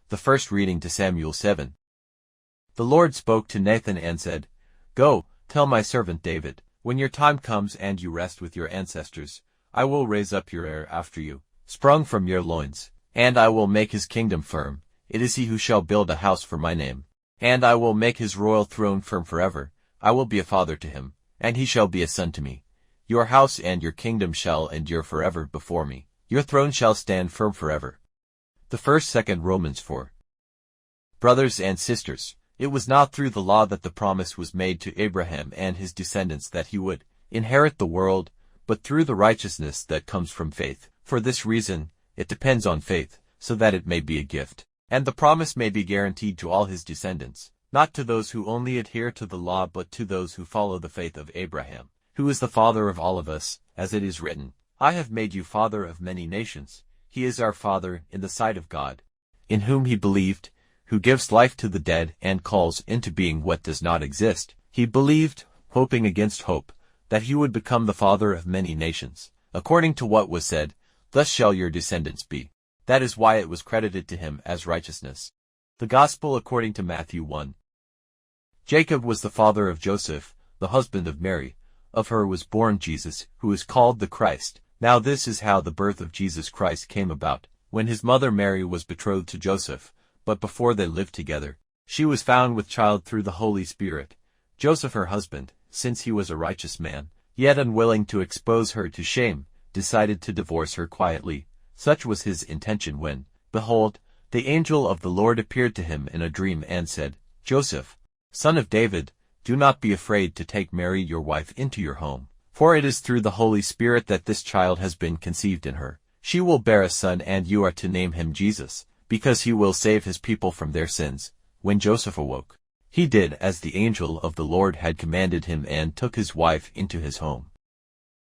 The first reading to Samuel 7. The Lord spoke to Nathan and said, Go, tell my servant David, when your time comes and you rest with your ancestors, I will raise up your heir after you, sprung from your loins, and I will make his kingdom firm. It is he who shall build a house for my name. And I will make his royal throne firm forever. I will be a father to him, and he shall be a son to me. Your house and your kingdom shall endure forever before me. Your throne shall stand firm forever. The first, second Romans 4. Brothers and sisters, it was not through the law that the promise was made to Abraham and his descendants that he would inherit the world, but through the righteousness that comes from faith. For this reason, it depends on faith, so that it may be a gift, and the promise may be guaranteed to all his descendants, not to those who only adhere to the law but to those who follow the faith of Abraham, who is the father of all of us, as it is written, I have made you father of many nations. He is our Father in the sight of God, in whom he believed, who gives life to the dead and calls into being what does not exist. He believed, hoping against hope, that he would become the father of many nations, according to what was said, Thus shall your descendants be. That is why it was credited to him as righteousness. The Gospel according to Matthew 1. Jacob was the father of Joseph, the husband of Mary. Of her was born Jesus, who is called the Christ. Now this is how the birth of Jesus Christ came about, when his mother Mary was betrothed to Joseph, but before they lived together, she was found with child through the Holy Spirit. Joseph her husband, since he was a righteous man, yet unwilling to expose her to shame, decided to divorce her quietly. Such was his intention when, behold, the angel of the Lord appeared to him in a dream and said, Joseph, son of David, do not be afraid to take Mary your wife into your home, for it is through the Holy Spirit that this child has been conceived in her. She will bear a son and you are to name him Jesus, because he will save his people from their sins. When Joseph awoke, he did as the angel of the Lord had commanded him and took his wife into his home.